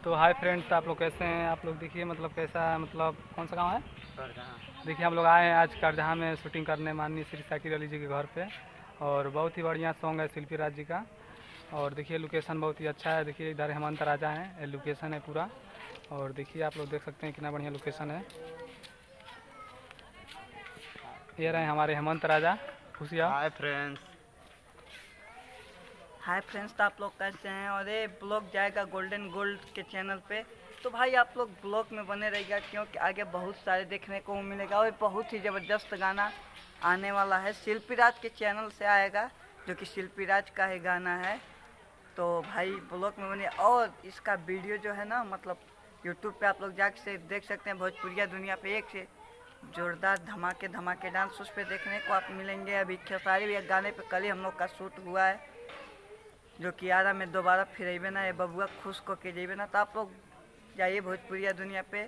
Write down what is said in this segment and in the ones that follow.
तो hi friends, आप लोग कैसे हैं? आप लोग देखिए मतलब कैसा है, मतलब कौन सा गांव है? देखिए हम लोग आए हैं आज करजहाँ में शूटिंग करने माननीय श्री साकिर अली जी के घर पे। और बहुत ही बढ़िया सॉन्ग है शिल्पी राज जी का। और देखिए लोकेशन बहुत ही अच्छा है। देखिए इधर हेमंत राजा हैं, ये लोकेशन है पूरा। और देखिए आप लोग देख सकते हैं कितना बढ़िया लोकेशन है। ये रहे हमारे हेमंत राजा। खुशियाँ। Hi friends. तो आप लोग कैसे हैं? और ये ब्लॉग जाएगा गोल्डन गोल्ड के चैनल पे। तो भाई आप लोग ब्लॉग में बने रहिएगा, क्योंकि आगे बहुत सारे देखने को मिलेगा और बहुत ही ज़बरदस्त गाना आने वाला है। शिल्पी राज के चैनल से आएगा, जो कि शिल्पी राज का ही गाना है। तो भाई ब्लॉग में बने। और इसका वीडियो जो है ना, मतलब यूट्यूब पे आप लोग जाके से देख सकते हैं। भोजपुरिया दुनिया पे एक से जोरदार धमाके धमाके डांस उस पर देखने को आप मिलेंगे। अभी खेसारी भी एक गाने पे कल ही हम लोग का शूट हुआ है, जो कि आरा में दोबारा फिर अबे ना, ये बबुआ खुश को के जेबे ना। तो आप लोग जाइए भोजपुरिया दुनिया पे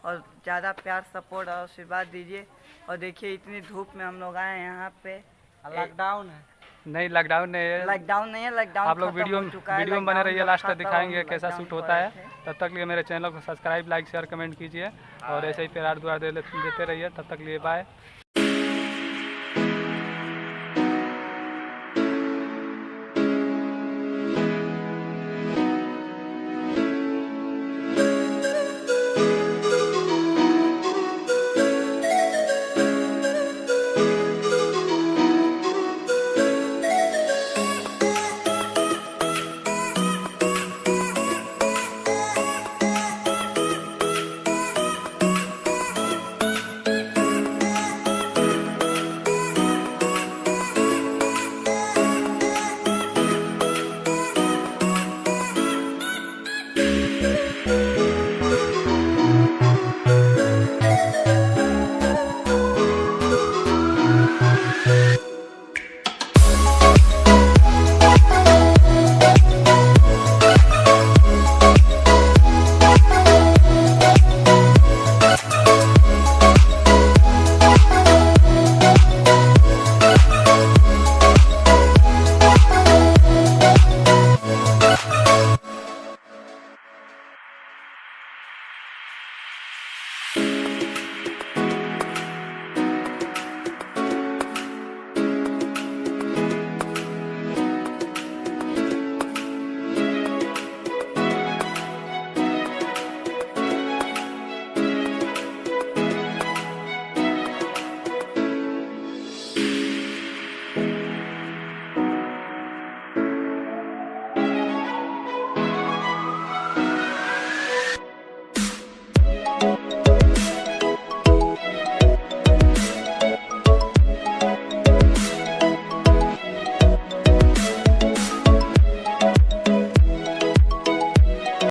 और ज़्यादा प्यार सपोर्ट और आशीर्वाद दीजिए। और देखिए इतनी धूप में हम लोग आए हैं यहाँ पे। लॉकडाउन है? नहीं, लॉकडाउन नहीं है। लॉकडाउन नहीं है, लॉकडाउन आप लोग खत्म हो चुका है। वीडियो में बने रहिए, लास्ट तक दिखाएंगे कैसा लॉकडाउन शूट पर होता आए है। थे। तब तक लिए मेरे चैनल को सब्सक्राइब, लाइक, शेयर, कमेंट कीजिए और ऐसे ही प्यार दुआ देते रहिए। तब तक लिए बाय।